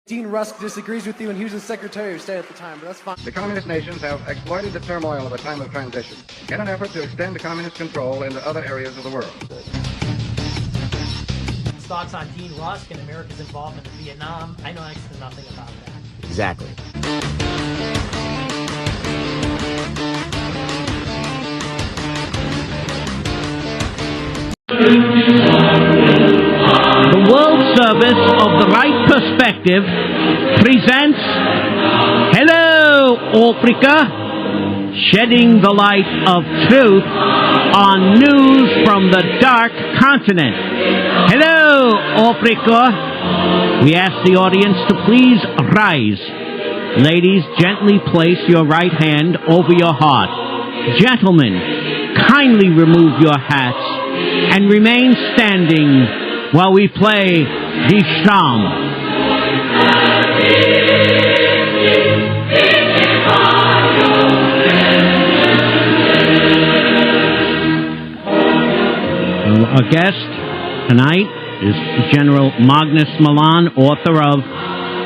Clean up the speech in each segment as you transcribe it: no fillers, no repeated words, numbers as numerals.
Dean Rusk disagrees with you, and he was the Secretary of State at the time, but that's fine. The communist nations have exploited the turmoil of a time of transition in an effort to extend communist control into other areas of the world. Thoughts on Dean Rusk and America's involvement in Vietnam? I know next to nothing about that. Exactly. The World Service of the Right Perspective presents Hello, Africa, shedding the light of truth on news from the dark continent. Hello, Africa. We ask the audience to please rise. Ladies, gently place your right hand over your heart. Gentlemen, kindly remove your hats and remain standing while we play the Sham. Our guest tonight is General Magnus Malan, author of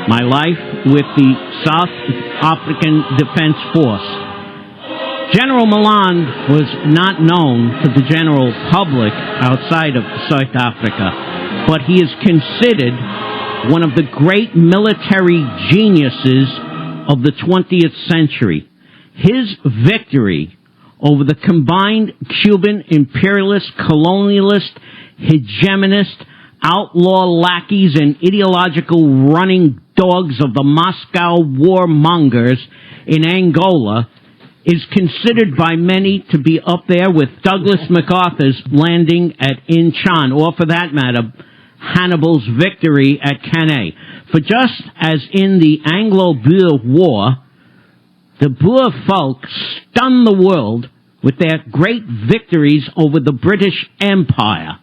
My Life with the South African Defense Force. General Malan was not known to the general public outside of South Africa, but he is considered one of the great military geniuses of the 20th century. His victory over the combined Cuban imperialist, colonialist, hegemonist, outlaw lackeys, and ideological running dogs of the Moscow warmongers in Angola is considered by many to be up there with Douglas MacArthur's landing at Inchon, or for that matter, Hannibal's victory at Cannae. For just as in the Anglo-Boer War, the Boer folk stunned the world with their great victories over the British Empire.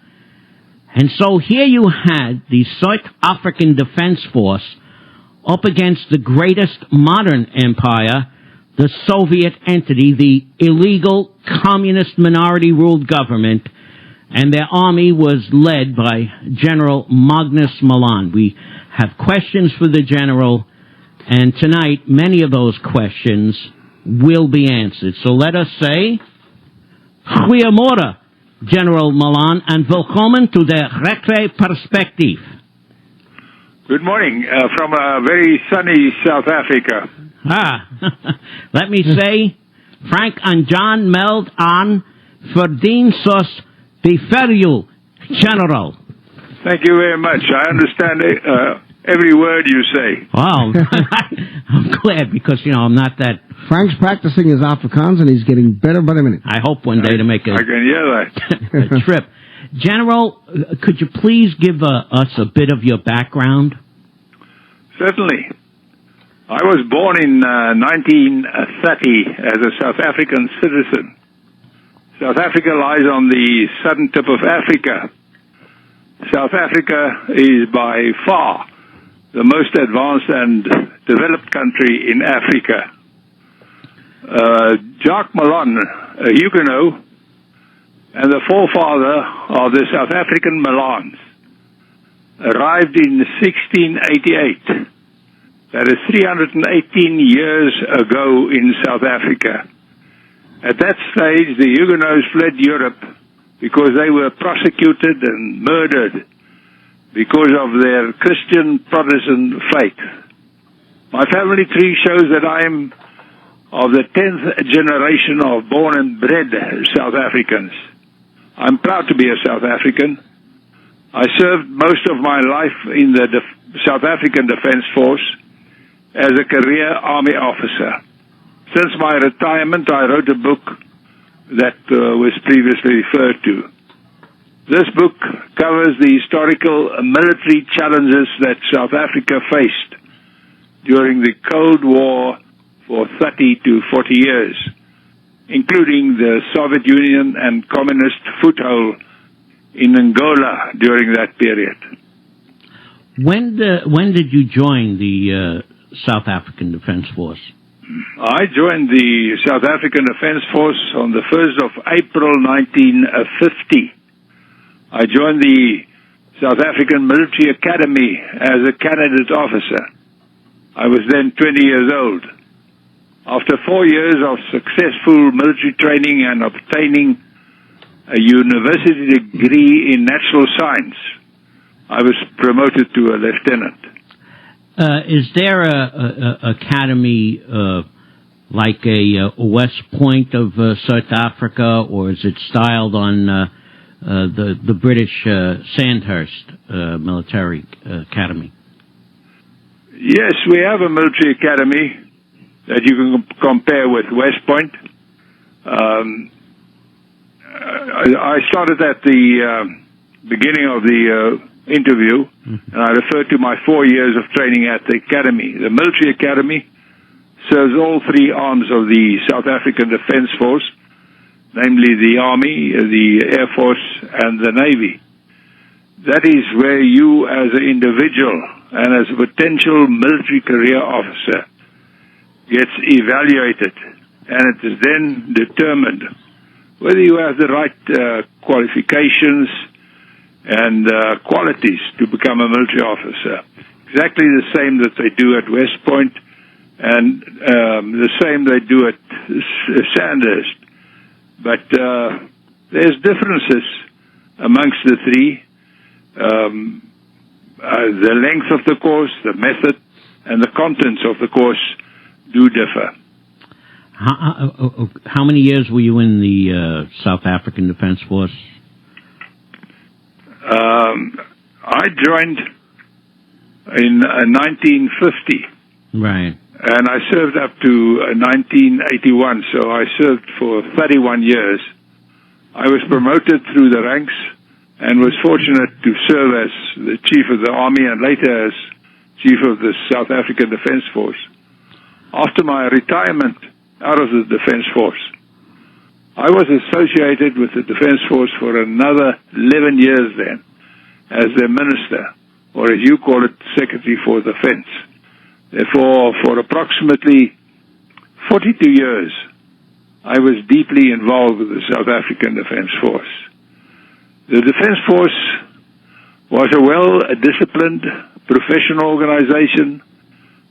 And so here you had the South African Defense Force up against the greatest modern empire, the Soviet entity, the illegal communist minority-ruled government, and their army was led by General Magnus Malan. We have questions for the general, and tonight many of those questions will be answered. So let us say, Goeiemorgen, General Malan, and welcome to the Rechte Perspectief. Good morning from a very sunny South Africa. Let me say, Frank and John meld aan verdien soos bevel, General. Thank you very much. I understand every word you say. Wow. I'm glad because, I'm not that... Frank's practicing his Afrikaans and he's getting better by the minute. I hope one day to make I can hear that. a trip. General, could you please give us a bit of your background? Certainly. I was born in 1930 as a South African citizen. South Africa lies on the southern tip of Africa. South Africa is by far the most advanced and developed country in Africa. Jacques Malan, a Huguenot, and the forefather of the South African Malans, arrived in 1688. That is 318 years ago in South Africa. At that stage, the Huguenots fled Europe because they were prosecuted and murdered because of their Christian Protestant faith. My family tree shows that I am of the 10th generation of born and bred South Africans. I'm proud to be a South African. I served most of my life in the South African Defense Force as a career army officer. Since my retirement, I wrote a book that was previously referred to. This book covers the historical military challenges that South Africa faced during the Cold War for 30 to 40 years, including the Soviet Union and communist foothold in Angola during that period. When did you join the South African Defense Force? I joined the South African Defense Force on the 1st of April 1950. I joined the South African Military Academy as a candidate officer. I was then 20 years old. After 4 years of successful military training and obtaining a university degree in natural science, I was promoted to a lieutenant. Is there a academy like a West Point of South Africa, or is it styled on the British Sandhurst Military Academy? Yes, we have a military academy that you can compare with West Point. I started at the beginning of the interview, and I referred to my 4 years of training at the academy. The military academy serves all three arms of the South African Defence Force, namely the Army, the Air Force, and the Navy. That is where you as an individual and as a potential military career officer gets evaluated, and it is then determined whether you have the right qualifications and qualities to become a military officer. Exactly the same that they do at West Point, and the same they do at Sandhurst. But there's differences amongst the three. The length of the course, the method, and the contents of the course do differ. How many years were you in the South African Defence Force? I joined in 1950. Right. And I served up to 1981, so I served for 31 years. I was promoted through the ranks and was fortunate to serve as the Chief of the Army and later as Chief of the South African Defence Force. After my retirement out of the Defence Force, I was associated with the Defence Force for another 11 years then as their minister, or as you call it, Secretary for Defence. Therefore, for approximately 42 years, I was deeply involved with the South African Defence Force. The Defence Force was a well-disciplined, professional organization,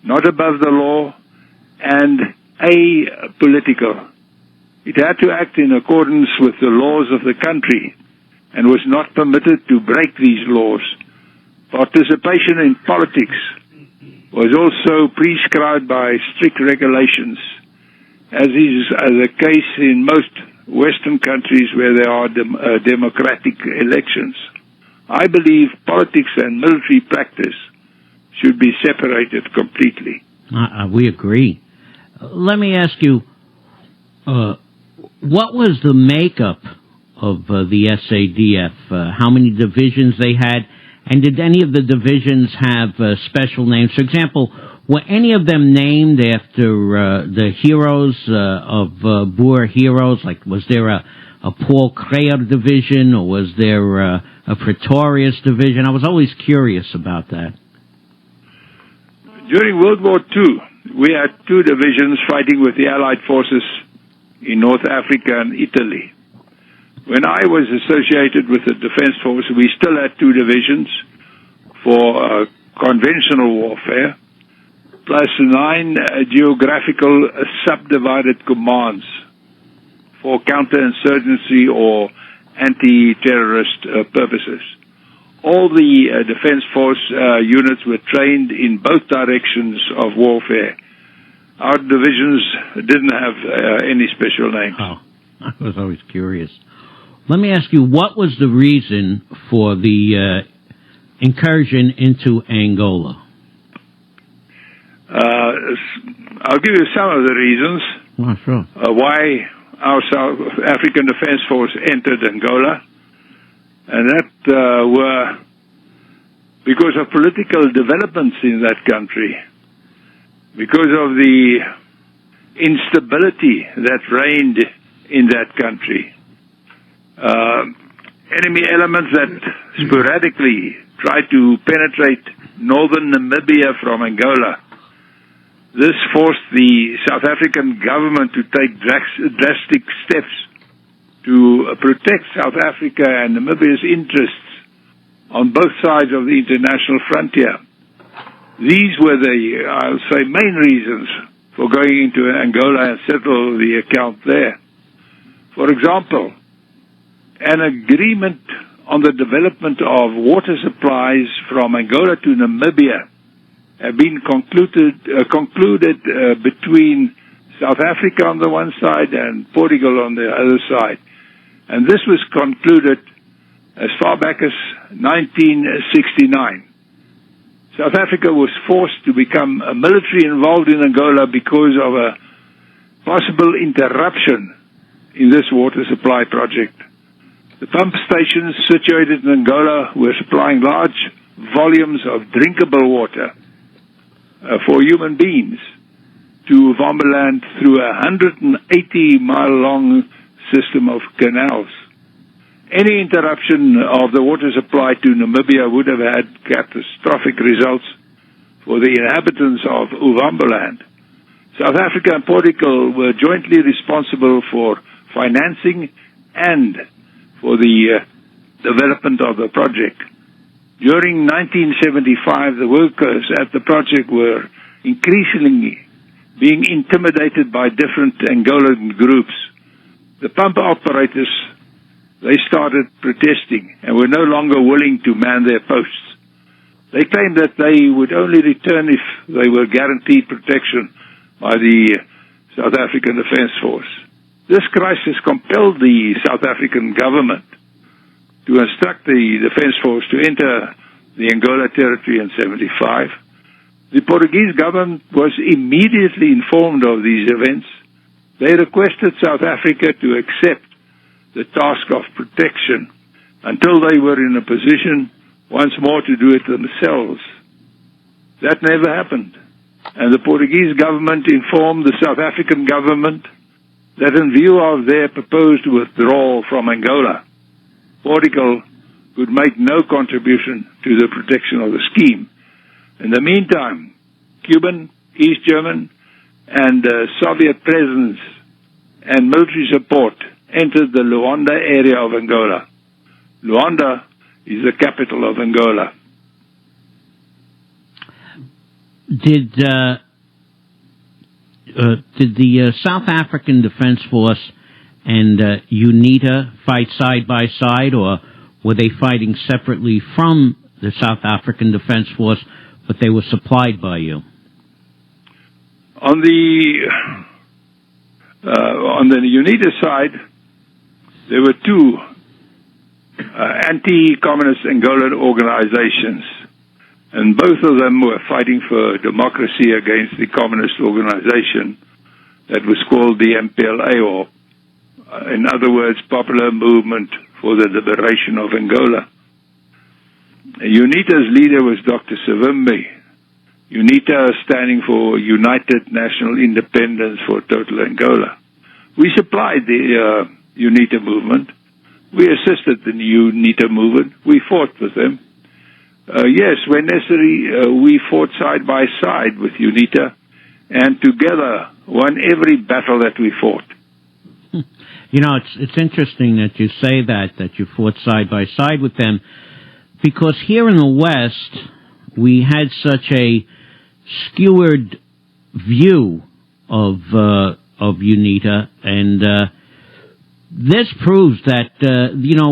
not above the law, and apolitical. It had to act in accordance with the laws of the country and was not permitted to break these laws. Participation in politics was also prescribed by strict regulations, as is the case in most Western countries where there are democratic elections. I believe politics and military practice should be separated completely. We agree. Let me ask you, what was the makeup of the SADF? How many divisions they had? And did any of the divisions have special names? For example, were any of them named after the heroes of Boer heroes? Like, was there a Paul Kruger division, or was there a Pretorius division? I was always curious about that. During World War II, we had two divisions fighting with the Allied forces in North Africa and Italy. When I was associated with the Defence Force, we still had two divisions for conventional warfare, plus 9 geographical subdivided commands for counterinsurgency or anti-terrorist purposes. All the Defence Force units were trained in both directions of warfare. Our divisions didn't have any special names. Oh, I was always curious. Let me ask you, what was the reason for the incursion into Angola? I'll give you some of the reasons why our South African Defence Force entered Angola. And that were because of political developments in that country, because of the instability that reigned in that country. Enemy elements that sporadically tried to penetrate northern Namibia from Angola. This forced the South African government to take drastic steps to protect South Africa and Namibia's interests on both sides of the international frontier. These were the, I'll say, main reasons for going into Angola and settle the account there. For example, an agreement on the development of water supplies from Angola to Namibia have been concluded between South Africa on the one side and Portugal on the other side. And this was concluded as far back as 1969. South Africa was forced to become military involved in Angola because of a possible interruption in this water supply project. The pump stations situated in Angola were supplying large volumes of drinkable water for human beings to Vomberland through a 180-mile-long system of canals. Any interruption of the water supply to Namibia would have had catastrophic results for the inhabitants of Uvambaland. South Africa and Portugal were jointly responsible for financing and for the development of the project. During 1975, the workers at the project were increasingly being intimidated by different Angolan groups. The pump operators, they started protesting and were no longer willing to man their posts. They claimed that they would only return if they were guaranteed protection by the South African Defence Force. This crisis compelled the South African government to instruct the Defence Force to enter the Angola territory in 1975. The Portuguese government was immediately informed of these events. They requested South Africa to accept the task of protection until they were in a position once more to do it themselves. That never happened, and the Portuguese government informed the South African government that in view of their proposed withdrawal from Angola, Portugal could make no contribution to the protection of the scheme. In the meantime, Cuban, East German, and Soviet presence and military support entered the Luanda area of Angola. Luanda is the capital of Angola. Did the South African Defense Force and UNITA fight side by side, or were they fighting separately from the South African Defense Force, but they were supplied by you? On the UNITA side, there were two anti-communist Angolan organizations, and both of them were fighting for democracy against the communist organization that was called the MPLA, or in other words, Popular Movement for the Liberation of Angola. UNITA's leader was Dr. Savimbi. UNITA standing for United National Independence for Total Angola. We supplied the UNITA movement. We assisted the UNITA movement. We fought with them. Yes, when necessary, we fought side by side with UNITA, and together won every battle that we fought. You know, it's interesting that you say that you fought side by side with them, because here in the West, we had such a skewered view of UNITA, and this proves that,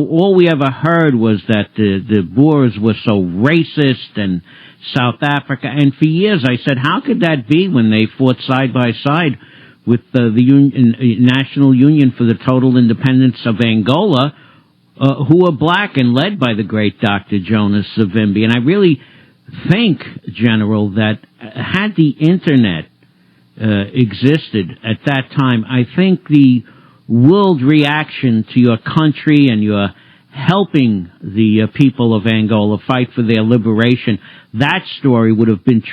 all we ever heard was that the Boers were so racist, and South Africa, and for years I said, how could that be when they fought side by side with the National Union for the Total Independence of Angola, who were black and led by the great Dr. Jonas Savimbi. And I really think, General, that had the Internet existed at that time, I think the world reaction to your country and your helping the people of Angola fight for their liberation, that story would have been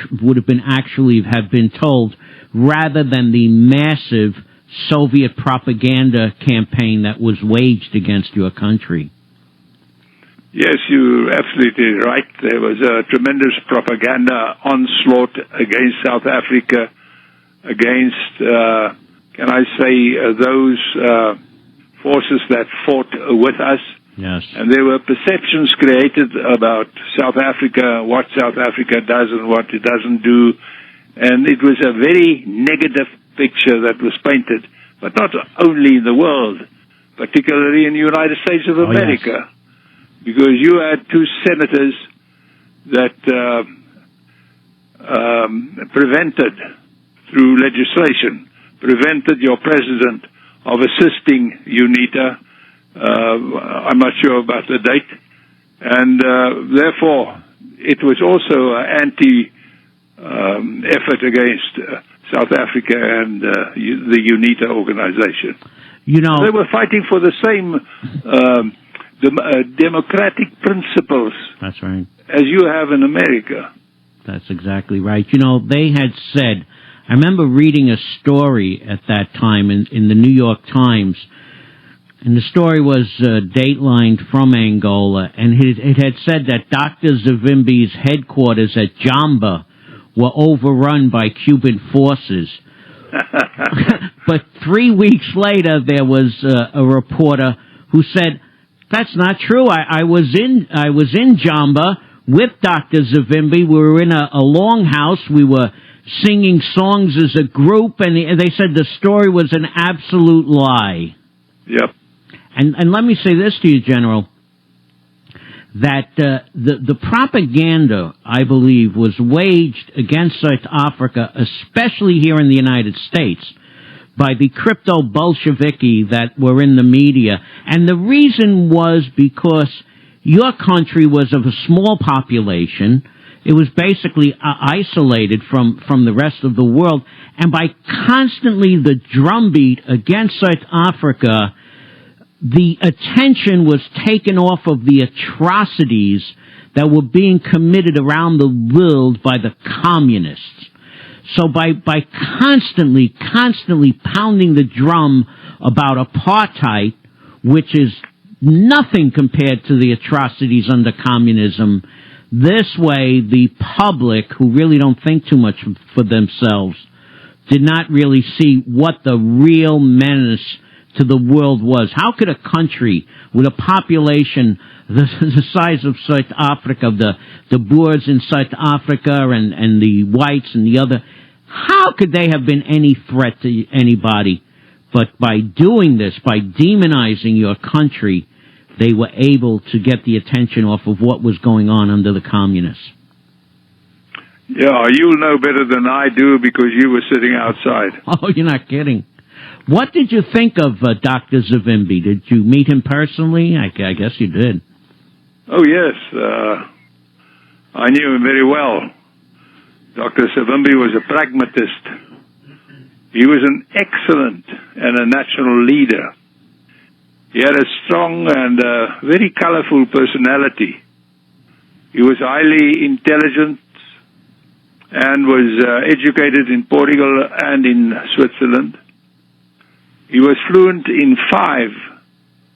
told, rather than the massive Soviet propaganda campaign that was waged against your country. Yes, you're absolutely right. There was a tremendous propaganda onslaught against South Africa, against, those forces that fought with us. Yes. And there were perceptions created about South Africa, what South Africa does and what it doesn't do. And it was a very negative picture that was painted, but not only in the world, particularly in the United States of America, yes. Because you had two senators that prevented, through legislation, prevented your president of assisting UNITA. I'm not sure about the date. And therefore, it was also an anti-effort against South Africa and the UNITA organization. You know, they were fighting for the same democratic principles. That's right. As you have in America. That's exactly right. You know, they had said, I remember reading a story at that time in the New York Times, and the story was datelined from Angola, and it had said that Dr. Savimbi's headquarters at Jamba were overrun by Cuban forces. But 3 weeks later, there was a reporter who said, "That's not true. I was in Jamba with Dr. Savimbi. We were in a longhouse. We were singing songs as a group, and they said the story was an absolute lie." Yep. And let me say this to you, General, that the propaganda, I believe, was waged against South Africa, especially here in the United States, by the crypto-Bolsheviki that were in the media. And the reason was because your country was of a small population. It was basically isolated from the rest of the world. And by constantly the drumbeat against South Africa, the attention was taken off of the atrocities that were being committed around the world by the communists. So by constantly pounding the drum about apartheid, which is nothing compared to the atrocities under communism, this way the public, who really don't think too much for themselves, did not really see what the real menace to the world was. How could a country with a population the size of South Africa, the Boers in South Africa and the whites and the other, how could they have been any threat to anybody? But by doing this, by demonizing your country, they were able to get the attention off of what was going on under the communists. Yeah, you'll know better than I do because you were sitting outside. Oh, you're not kidding. What did you think of Dr. Savimbi? Did you meet him personally? I guess you did. Oh, yes. I knew him very well. Dr. Savimbi was a pragmatist. He was an excellent and a national leader. He had a strong and very colorful personality. He was highly intelligent and was educated in Portugal and in Switzerland. He was fluent in 5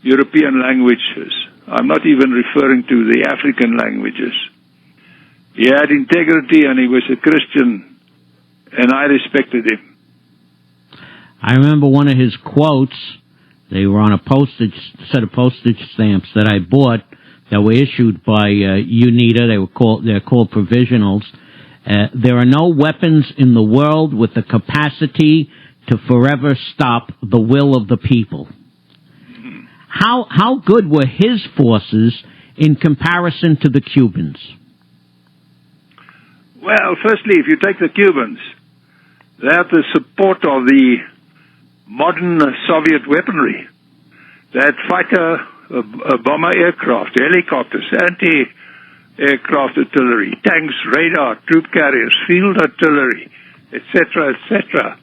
European languages. I'm not even referring to the African languages. He had integrity and he was a Christian, and I respected him. I remember one of his quotes. They were on a set of postage stamps that I bought that were issued by UNITA. They're called provisionals. There are no weapons in the world with the capacity to forever stop the will of the people. How good were his forces in comparison to the Cubans? Well, firstly, if you take the Cubans, they had the support of the modern Soviet weaponry. They had fighter bomber aircraft, helicopters, anti-aircraft artillery, tanks, radar, troop carriers, field artillery, etc., etc.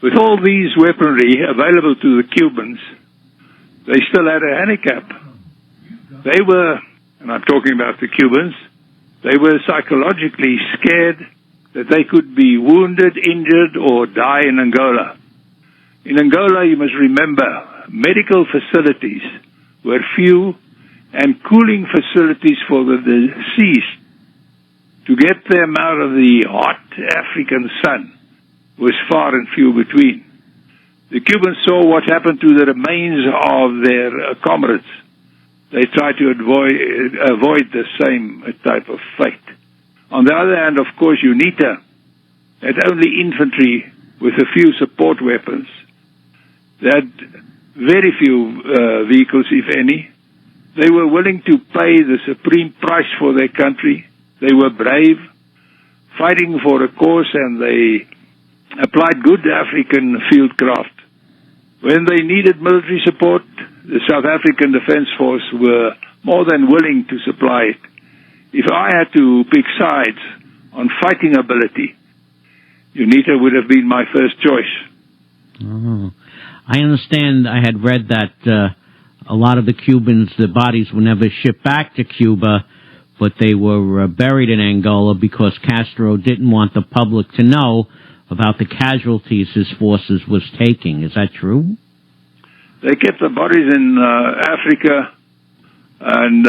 With all these weaponry available to the Cubans, they still had a handicap. They were, and I'm talking about the Cubans, they were psychologically scared that they could be wounded, injured, or die in Angola. In Angola, you must remember, medical facilities were few, and cooling facilities for the deceased to get them out of the hot African sun was far and few between. The Cubans saw what happened to the remains of their comrades, they try to avoid the same type of fate. On the other hand, of course, UNITA had only infantry with a few support weapons. They had very few vehicles, if any. They were willing to pay the supreme price for their country. They were brave, fighting for a cause, and they applied good African fieldcraft. When they needed military support, the South African Defence Force were more than willing to supply it. If I had to pick sides on fighting ability, UNITA would have been my first choice. Oh. I understand, I had read that a lot of the Cubans, the bodies were never shipped back to Cuba, but they were buried in Angola because Castro didn't want the public to know about the casualties his forces was taking. Is that true? They kept the bodies in Africa, and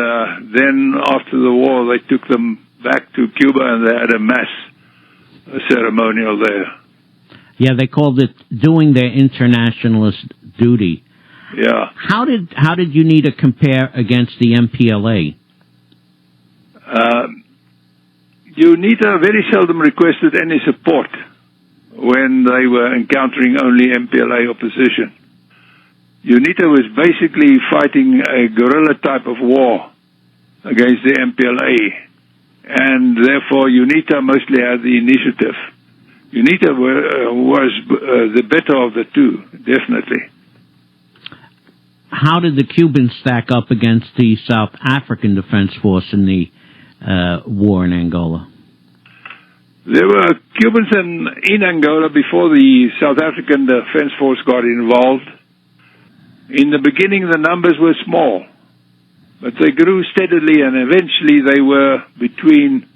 then after the war they took them back to Cuba and they had a mass ceremonial there. Yeah, they called it doing their internationalist duty. Yeah. How did UNITA compare against the MPLA? UNITA very seldom requested any support when they were encountering only MPLA opposition. UNITA was basically fighting a guerrilla type of war against the MPLA, and therefore UNITA mostly had the initiative. UNITA was the better of the two, definitely. How did the Cubans stack up against the South African Defense Force in the war in Angola? There were Cubans in Angola before the South African Defense Force got involved. In the beginning, the numbers were small, but they grew steadily, and eventually they were between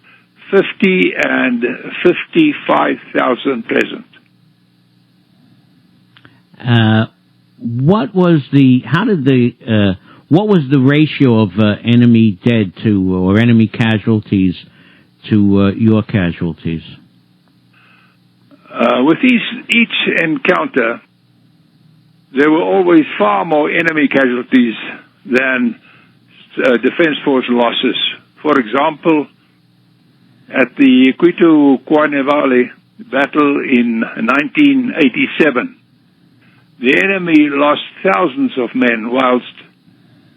50 and 55,000 present. What was the ratio of enemy dead to, or enemy casualties to your casualties? With each encounter, there were always far more enemy casualties than Defense Force losses. For example, at the Cuito-Cuanevale battle in 1987, the enemy lost thousands of men, whilst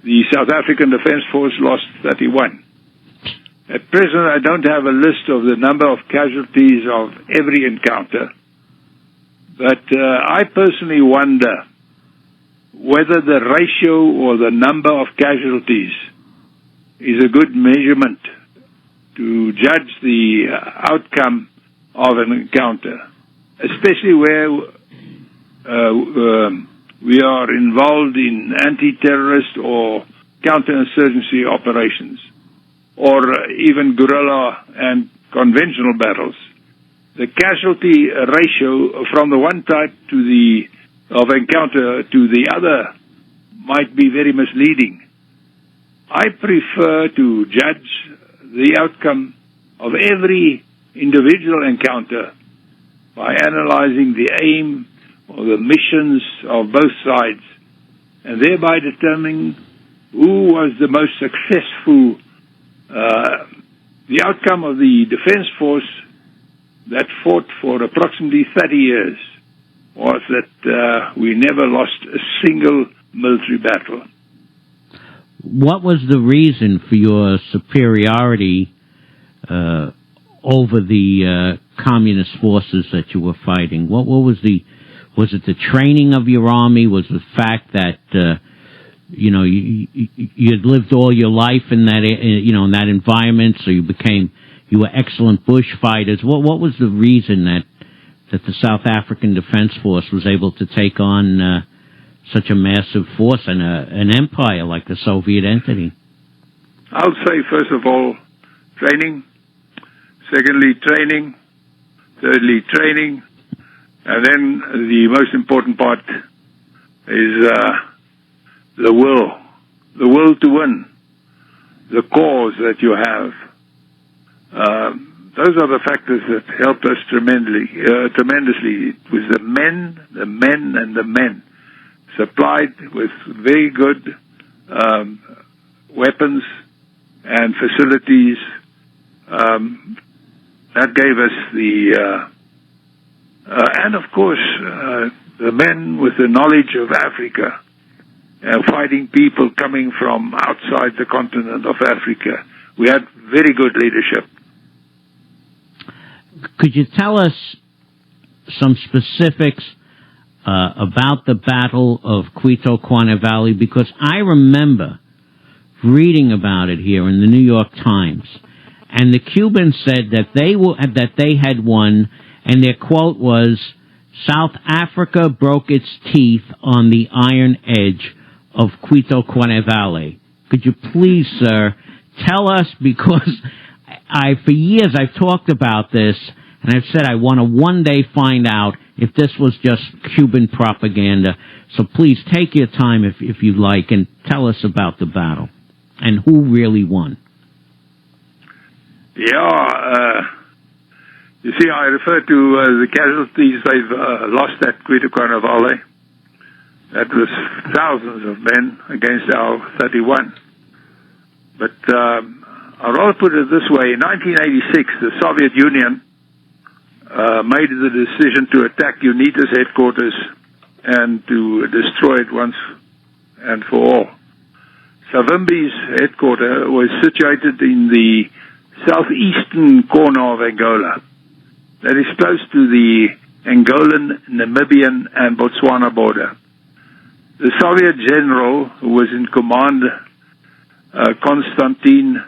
the South African Defence Force lost 31. At present, I don't have a list of the number of casualties of every encounter, but I personally wonder whether the ratio or the number of casualties is a good measurement to judge the outcome of an encounter, especially where we are involved in anti-terrorist or counterinsurgency operations, or even guerrilla and conventional battles. The casualty ratio from the one type of encounter to the other might be very misleading. I prefer to judge the outcome of every individual encounter by analyzing the aim or the missions of both sides, and thereby determining who was the most successful. The outcome of the Defense Force that fought for approximately 30 years was that we never lost a single military battle. What was the reason for your superiority over the communist forces that you were fighting? What was it the training of your army? Was the fact that you'd lived all your life in that in that environment, so you were excellent bush fighters? What was the reason that the South African Defense Force was able to take on such a massive force and an empire like the Soviet entity? I'll say, first of all, training. Secondly, training. Thirdly, training. And then the most important part is the will to win, the cause that you have. Those are the factors that helped us tremendously. It was the men, supplied with very good weapons and facilities. That gave us and of course, the men with the knowledge of Africa, fighting people coming from outside the continent of Africa. We had very good leadership. Could you tell us some specifics about the Battle of Cuito-Cuanza Valley? Because I remember reading about it here in the New York Times, and the Cubans said that they had won, and their quote was, "South Africa broke its teeth on the iron edge of Cuito-Cuanza Valley." Could you please, sir, tell us, because for years I've talked about this, and I've said I want to one day find out if this was just Cuban propaganda. So please take your time, if you like, and tell us about the battle and who really won. Yeah, you see, I refer to the casualties they've lost at Cuito-Cuanza Valley. That was thousands of men against our 31. But I'll rather put it this way. In 1986, the Soviet Union made the decision to attack UNITA's headquarters and to destroy it once and for all. Savimbi's headquarters was situated in the southeastern corner of Angola. That is close to the Angolan, Namibian, and Botswana border. The Soviet general who was in command, Konstantin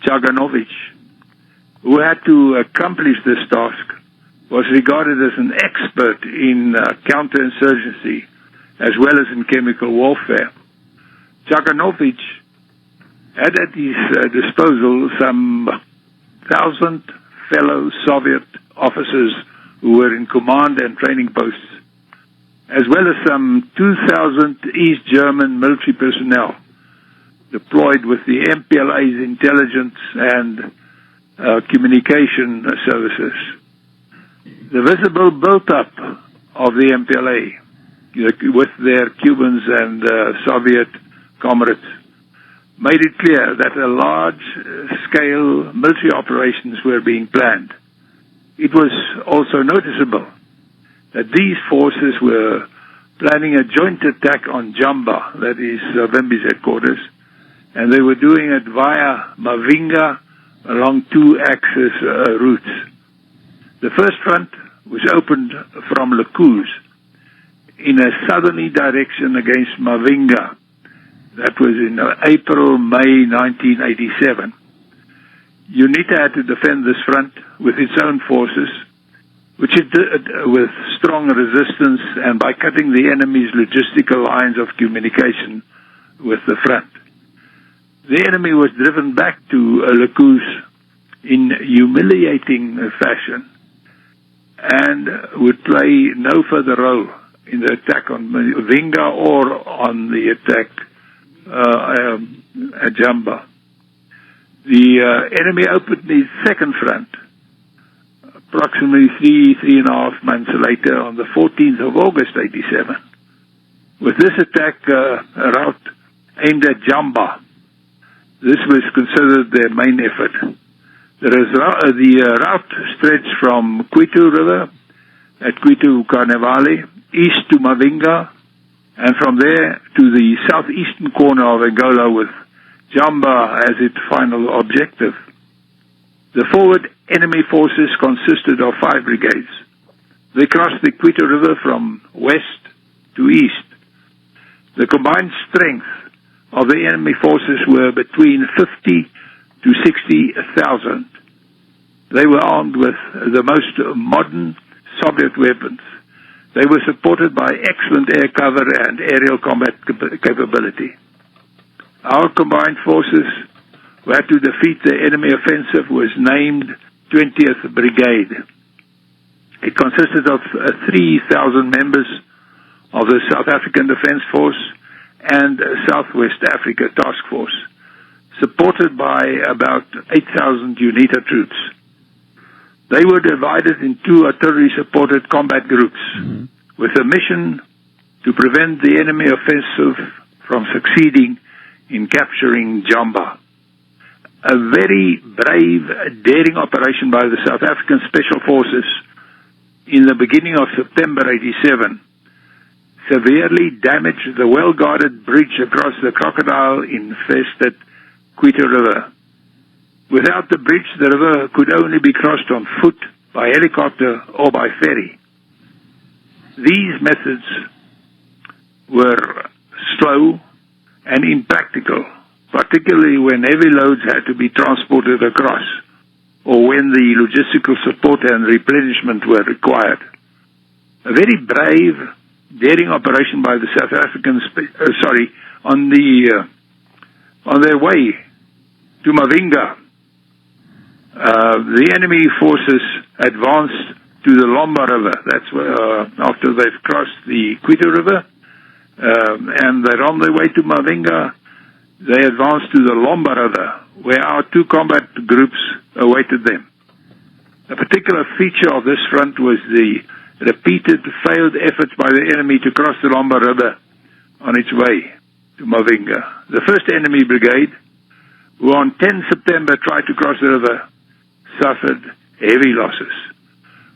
Chaganovich, who had to accomplish this task, was regarded as an expert in counterinsurgency as well as in chemical warfare. Chaganovich had at his disposal some 1,000 fellow Soviet officers who were in command and training posts, as well as some 2,000 East German military personnel deployed with the MPLA's intelligence and communication services. The visible build-up of the MPLA with their Cubans and Soviet comrades made it clear that a large-scale military operations were being planned. It was also noticeable that these forces were planning a joint attack on Jamba, that is Savimbi's headquarters, and they were doing it via Mavinga along two axis routes. The first front was opened from Lekuz in a southerly direction against Mavinga. That was in April-May 1987. UNITA had to defend this front with its own forces, which it did with strong resistance and by cutting the enemy's logistical lines of communication with the front. The enemy was driven back to Lekuz in humiliating fashion and would play no further role in the attack on Mavinga or on the attack at Jamba. The enemy opened his second front approximately three and a half months later on the 14th of August 87. With this attack route aimed at Jamba, this was considered their main effort. The route stretched from Cuito River at Cuito-Cuanza Valley east to Mavinga, and from there to the southeastern corner of Angola with Jamba as its final objective. The forward enemy forces consisted of 5 brigades. They crossed the Cuito River from west to east. The combined strength of the enemy forces were between 50 to 60,000. They were armed with the most modern Soviet weapons. They were supported by excellent air cover and aerial combat capability. Our combined forces who had to defeat the enemy offensive was named 20th Brigade. It consisted of 3,000 members of the South African Defence Force and Southwest Africa Task Force, supported by about 8,000 UNITA troops. They were divided in 2 artillery-supported combat groups with a mission to prevent the enemy offensive from succeeding in capturing Jamba. A very brave, daring operation by the South African Special Forces in the beginning of September 87 severely damaged the well-guarded bridge across the crocodile-infested Quito River. Without the bridge, the river could only be crossed on foot, by helicopter, or by ferry. These methods were slow and impractical, particularly when heavy loads had to be transported across, or when the logistical support and replenishment were required. A very brave, daring operation by the South Africans, on their way to Mavinga. The enemy forces advanced to the Lomba River. That's after they've crossed the Quito River, and they're on their way to Mavinga. They advanced to the Lomba River, where our two combat groups awaited them. A particular feature of this front was the repeated failed efforts by the enemy to cross the Lomba River on its way to Mavinga. The 1st Enemy Brigade, who on 10 September tried to cross the river, suffered heavy losses.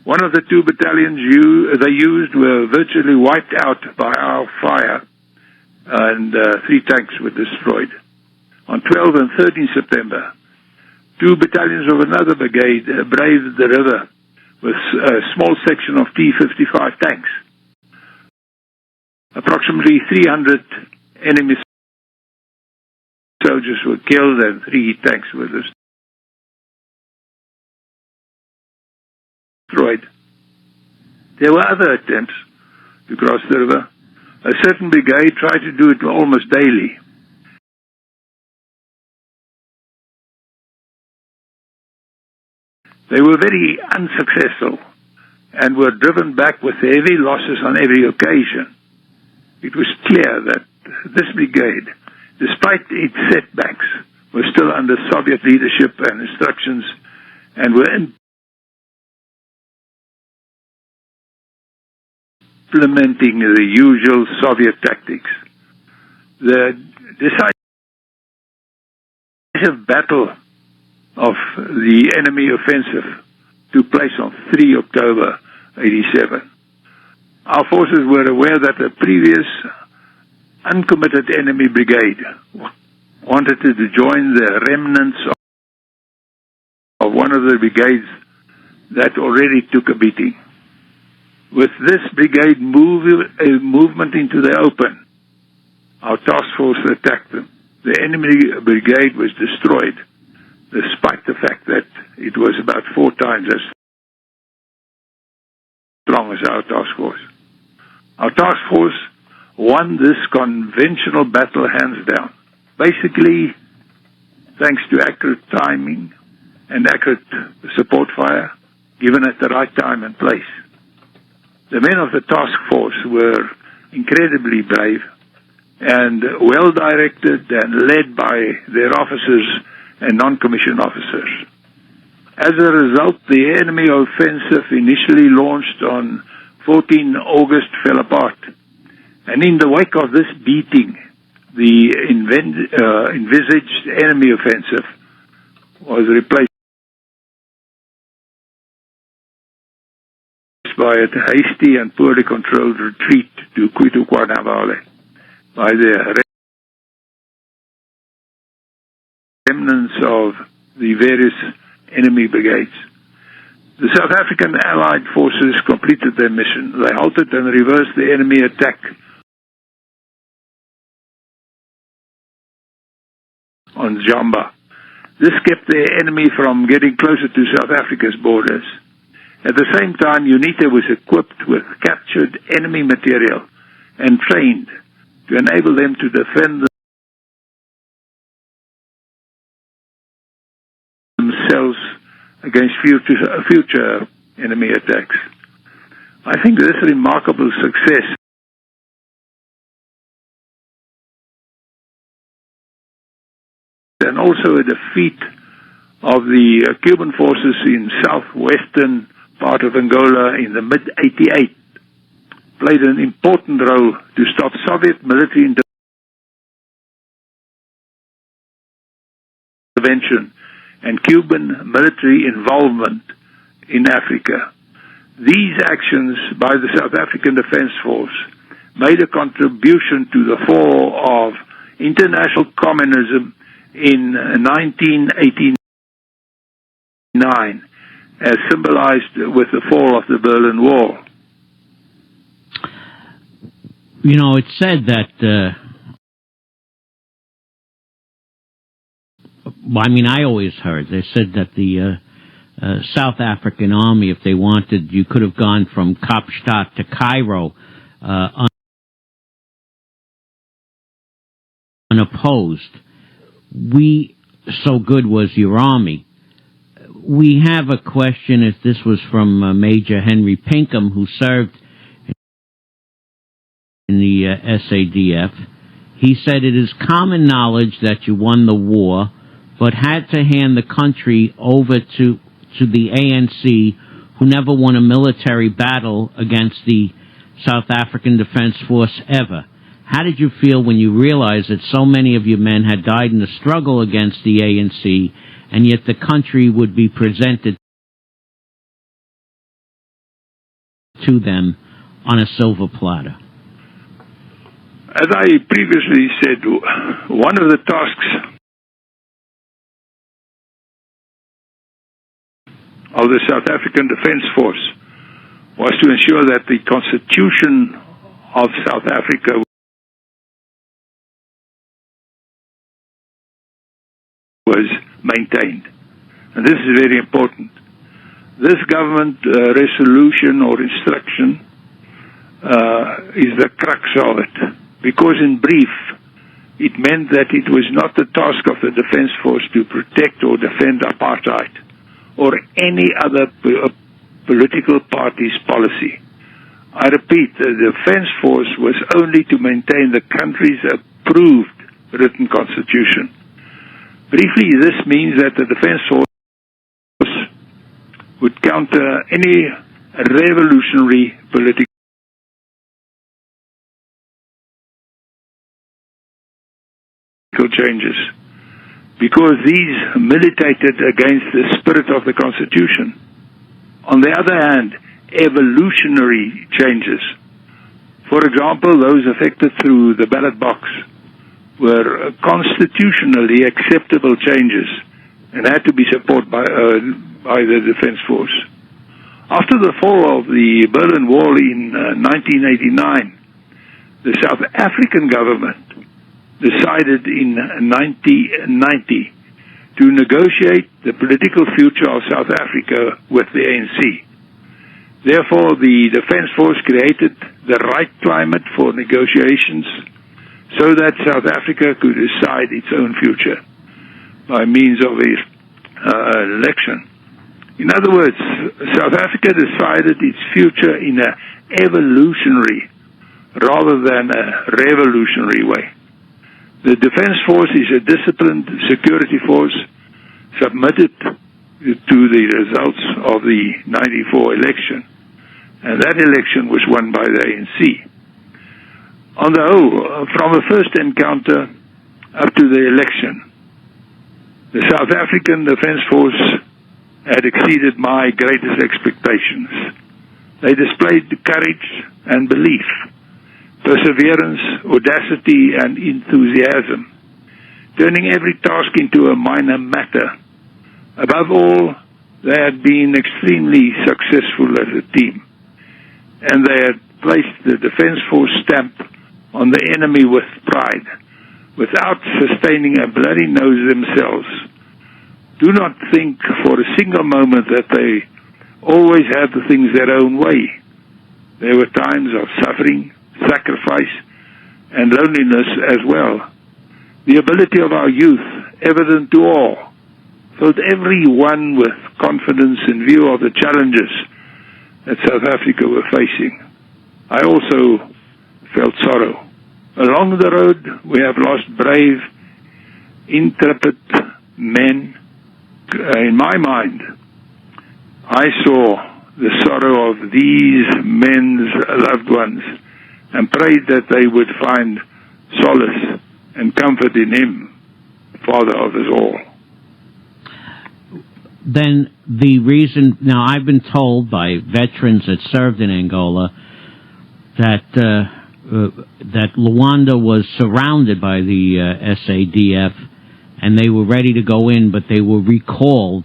One of the 2 battalions they used were virtually wiped out by our fire, and 3 tanks were destroyed. On 12 and 13 September, 2 battalions of another brigade braved the river with a small section of T-55 tanks. Approximately 300 enemy soldiers were killed and 3 tanks were destroyed. There were other attempts to cross the river. A certain brigade tried to do it almost daily. They were very unsuccessful and were driven back with heavy losses on every occasion. It was clear that this brigade, despite its setbacks, was still under Soviet leadership and instructions and were implementing the usual Soviet tactics. The decisive battle of the enemy offensive took place on 3 October 87. Our forces were aware that a previous uncommitted enemy brigade wanted to join the remnants of one of the brigades that already took a beating. With this brigade movement into the open, our task force attacked them. The enemy brigade was destroyed, despite the fact that it was about 4 times as strong as our task force. Our task force won this conventional battle hands down, basically thanks to accurate timing and accurate support fire given at the right time and place. The men of the task force were incredibly brave and well directed and led by their officers and non-commissioned officers. As a result, the enemy offensive initially launched on 14 August fell apart. And in the wake of this beating, the envisaged enemy offensive was replaced by a hasty and poorly controlled retreat to Quito Cuernavaca by the remnants of the various enemy brigades. The South African Allied forces completed their mission. They halted and reversed the enemy attack on Jamba. This kept the enemy from getting closer to South Africa's borders. At the same time, UNITA was equipped with captured enemy material and trained to enable them to defend themselves against future enemy attacks. I think this remarkable success and also a defeat of the Cuban forces in southwestern part of Angola in the mid-88 played an important role to stop Soviet military intervention and Cuban military involvement in Africa. These actions by the South African Defense Force made a contribution to the fall of international communism in 1989, as symbolized with the fall of the Berlin Wall. You know, it's said that, I always heard, they said that the South African army, if they wanted, you could have gone from Kapstadt to Cairo unopposed. So good was your army. We have a question, if this was from Major Henry Pinkham, who served in the SADF. He said, it is common knowledge that you won the war, but had to hand the country over to the ANC, who never won a military battle against the South African Defense Force ever. How did you feel when you realized that so many of your men had died in the struggle against the ANC, and yet the country would be presented to them on a silver platter? As I previously said, one of the tasks of the South African Defense Force was to ensure that the Constitution of South Africa was maintained. And this is very important. This government resolution or instruction is the crux of it, because in brief, it meant that it was not the task of the Defense Force to protect or defend apartheid or any other political party's policy. I repeat, the Defense Force was only to maintain the country's approved written constitution. Briefly, this means that the Defense Force would counter any revolutionary political changes, because these militated against the spirit of the Constitution. On the other hand, evolutionary changes, for example, those effected through the ballot box, were constitutionally acceptable changes and had to be supported by the Defense Force. After the fall of the Berlin Wall in 1989, the South African government decided in 1990 to negotiate the political future of South Africa with the ANC. Therefore, the Defense Force created the right climate for negotiations so that South Africa could decide its own future by means of an election. In other words, South Africa decided its future in an evolutionary rather than a revolutionary way. The Defense Force is a disciplined security force submitted to the results of the 94 election, and that election was won by the ANC. On the whole, from the first encounter up to the election, the South African Defense Force had exceeded my greatest expectations. They displayed courage and belief, perseverance, audacity, and enthusiasm, turning every task into a minor matter. Above all, they had been extremely successful as a team, and they had placed the Defense Force stamp on the enemy with pride, without sustaining a bloody nose themselves. Do not think for a single moment that they always had the things their own way. There were times of suffering, sacrifice, and loneliness as well. The ability of our youth, evident to all, filled everyone with confidence in view of the challenges that South Africa were facing. I also felt sorrow. Along the road, we have lost brave, intrepid men. In my mind, I saw the sorrow of these men's loved ones and prayed that they would find solace and comfort in Him, Father of us all. then the reason, now I've been told by veterans that served in Angola that that Luanda was surrounded by the SADF, and they were ready to go in, but they were told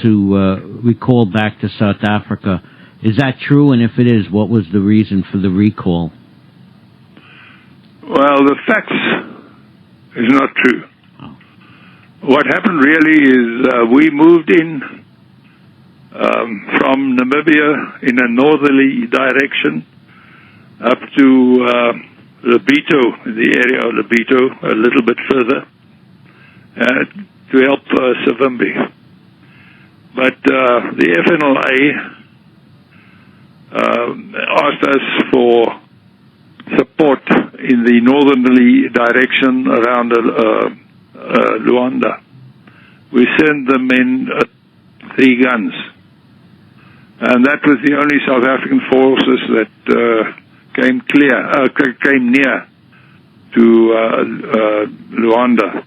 to recall back to South Africa. Is that true? And if it is, what was the reason for the recall? Well, the facts is not true. Oh. What happened really is we moved in from Namibia in a northerly direction up to Lobito, the area of Lobito, a little bit further, to help Savimbi. But the FNLA asked us for support in the northerly direction around Luanda. We sent them in 3 guns. And that was the only South African forces that came near to Luanda.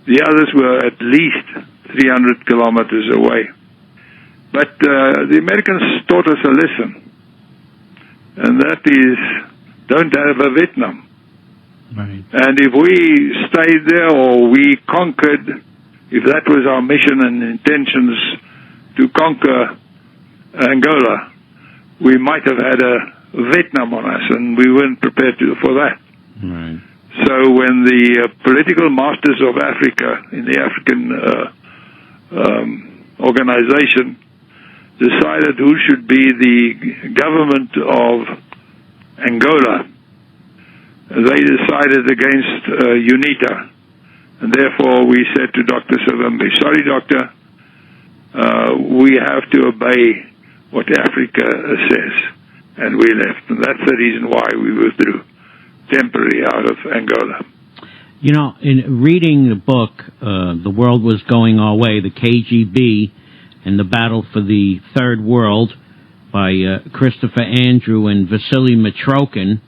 The others were at least 300 kilometers away. But the Americans taught us a lesson, and that is, don't have a Vietnam. Right. And if we stayed there or we conquered, if that was our mission and intentions to conquer Angola, we might have had a Vietnam on us, and we weren't prepared for that. Right. So when the political masters of Africa in the African organization decided who should be the government of Angola, they decided against UNITA, and therefore we said to Dr. Savimbi, sorry, doctor, we have to obey what Africa says, and we left. And that's the reason why we withdrew temporarily out of Angola. You know, in reading the book, The World Was Going Our Way, the KGB and the Battle for the Third World by Christopher Andrew and Vasily Mitrokhin,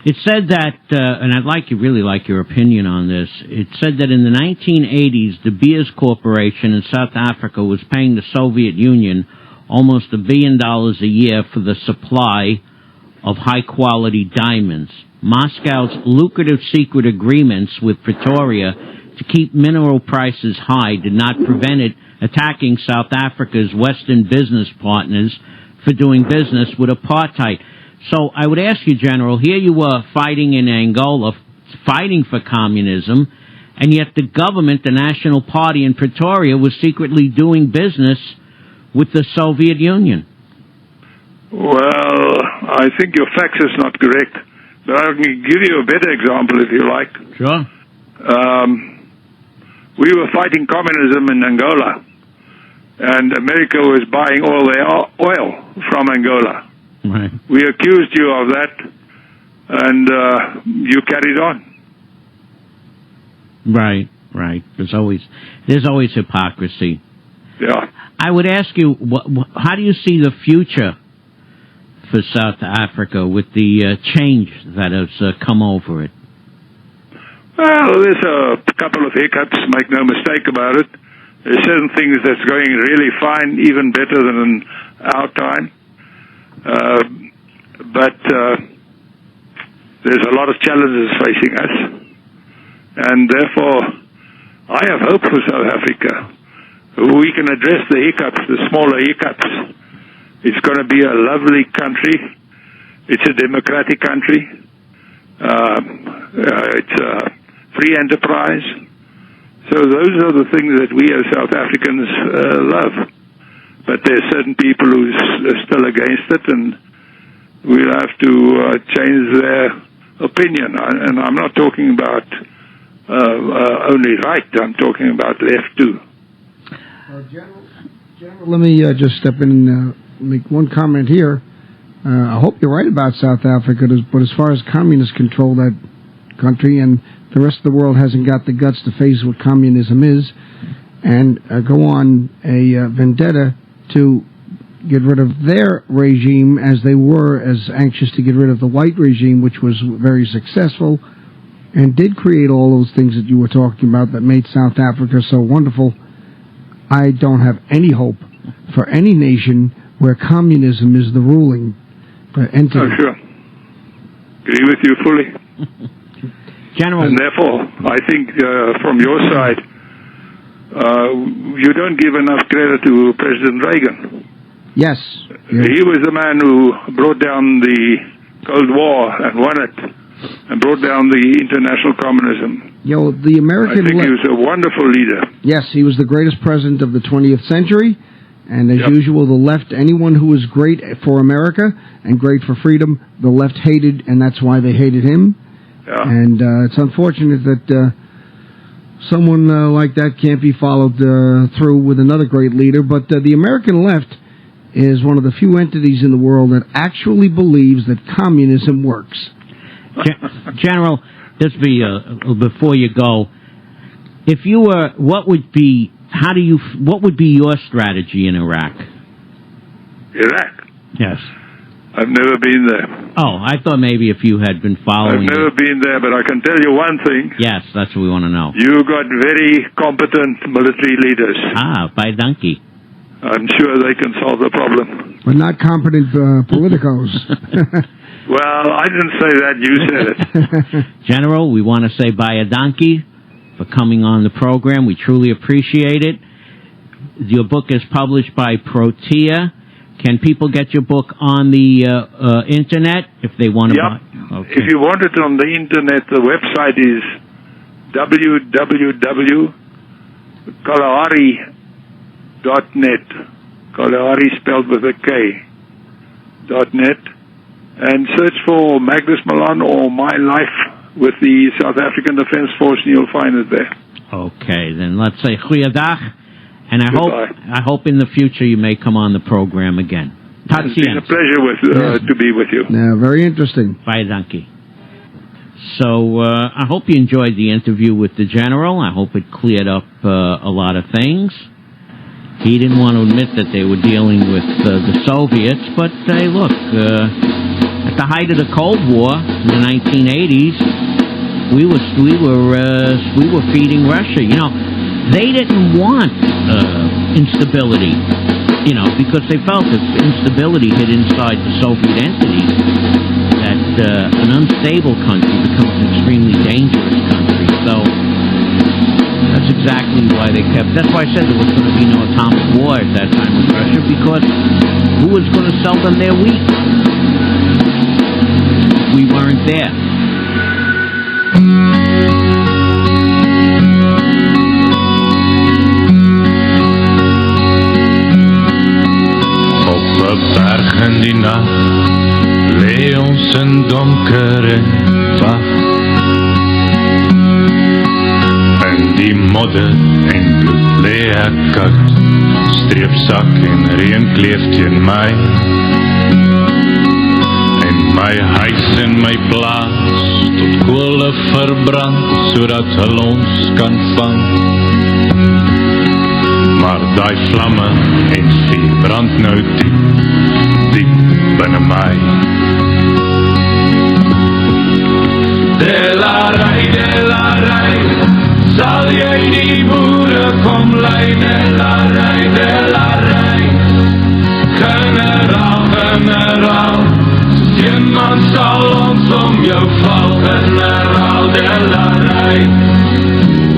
it said that, and I'd really like your opinion on this, it said that in the 1980s, De Beers Corporation in South Africa was paying the Soviet Union almost $1 billion a year for the supply of high-quality diamonds. Moscow's lucrative secret agreements with Pretoria to keep mineral prices high did not prevent it attacking South Africa's Western business partners for doing business with apartheid. So I would ask you, General, here you were fighting in Angola, fighting for communism, and yet the government, the National Party in Pretoria, was secretly doing business with the Soviet Union. Well, I think your facts is not correct, but I can give you a better example if you like. Sure. We were fighting communism in Angola, and America was buying all their oil from Angola. Right. We accused you of that, and you carried on. Right. There's always hypocrisy. Yeah. I would ask you, how do you see the future for South Africa with the change that has come over it? Well, there's a couple of hiccups, make no mistake about it. There's certain things that's going really fine, even better than in our time. But there's a lot of challenges facing us. And therefore, I have hope for South Africa. We can address the hiccups, the smaller hiccups. It's going to be a lovely country. It's a democratic country. It's a free enterprise. So those are the things that we as South Africans love. But there's certain people who are still against it, and we'll have to change their opinion. And I'm not talking about only right. I'm talking about left too. General, let me just step in and make one comment here. I hope you're right about South Africa, but as far as communists control that country and the rest of the world hasn't got the guts to face what communism is and go on a vendetta to get rid of their regime as they were as anxious to get rid of the white regime, which was very successful and did create all those things that you were talking about that made South Africa so wonderful. I don't have any hope for any nation where communism is the ruling entity. Oh, sure. Agree with you fully. General. And therefore, I think from your side, you don't give enough credit to President Reagan. Yes. He was the man who brought down the Cold War and won it, and brought down the international communism. The American. I think he was a wonderful leader. Yes, he was the greatest president of the 20th century, and as usual, the left, anyone who was great for America and great for freedom, the left hated, and that's why they hated him. Yeah. And it's unfortunate that someone like that can't be followed through with another great leader, but the American left is one of the few entities in the world that actually believes that communism works. General, just before you go, if you were, what would be your strategy in Iraq? Iraq? Yes. I've never been there. Oh, I thought maybe if you had been following. I've never been there, but I can tell you one thing. Yes, that's what we want to know. You got very competent military leaders. By donkey. I'm sure they can solve the problem. But not competent politicos. Well, I didn't say that. You said it. General, we want to say bye a donkey for coming on the program. We truly appreciate it. Your book is published by Protea. Can people get your book on the internet if they want to buy? Okay. If you want it on the internet, the website is www.kalahari.net. Kalahari spelled with a K. .net. And search for Magnus Malan or My Life with the South African Defence Force, and you'll find it there. Okay, then let's say goeiedag. And I Goodbye. hope in the future you may come on the program again. It's been a pleasure to be with you. Yeah, very interesting. Bye, donkey. So I hope you enjoyed the interview with the general. I hope it cleared up a lot of things. He didn't want to admit that they were dealing with the Soviets, but hey, look, at the height of the Cold War in the 1980s, we were feeding Russia. You know, they didn't want instability, you know, because they felt if instability hit inside the Soviet entities, that an unstable country becomes an extremely dangerous country. So that's exactly why they kept. That's why I said there was going to be no atomic war at that time with Russia, because who was going to sell them their wheat? We weren't there. Bergen die nacht, lei ons in donkere wacht. En die modder en bloed lei ek koud, streepsak en reën kleef teen my. En my huis en my plaas tot kole verbrand, sodat hulle ons kan vang. Maar die vlamme en vuur brand nou diep, diep binne my. Delarai, sal jy die boere kom lei? Delarai, generaal, seeman sal ons om jou val. Generaal, delarai,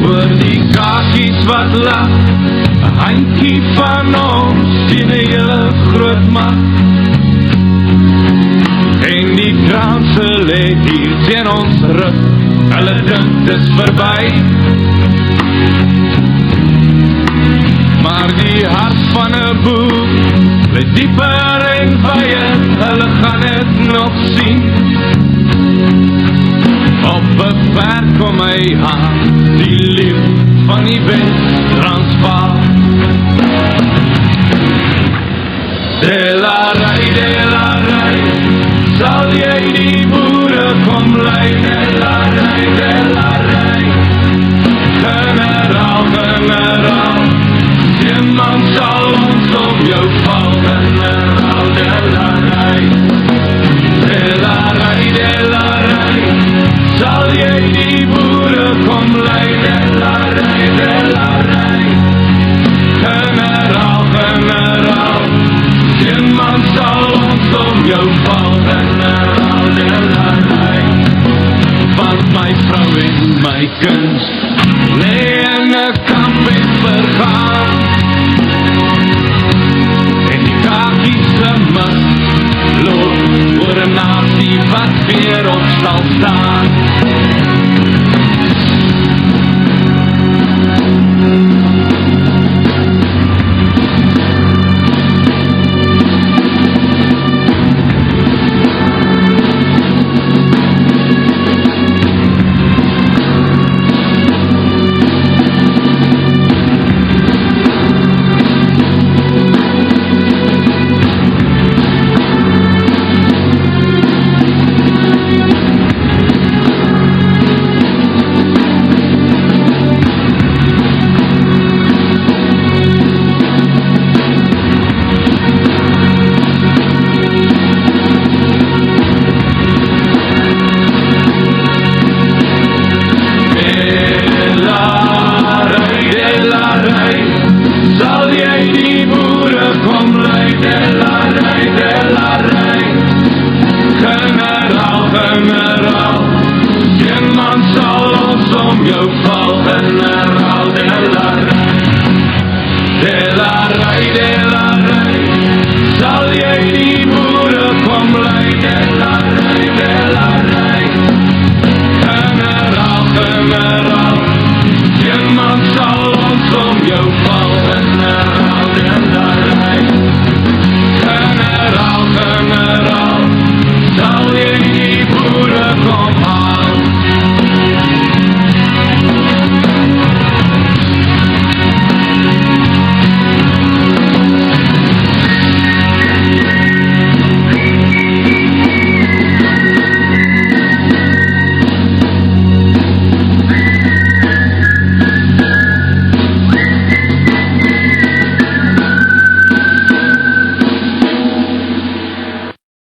oor die kakies wat lag, handjie van ons sien 'n hele groot macht. En die Franse lê hier teen ons rug, hulle dink dis verby. Maar die hart van 'n boer lê dieper en wyer, hulle gaan dit nog sien. Op 'n berg kom hy aan, die leeu van die Wes-Transvaal. Delarai, sal jy die boere kom lei?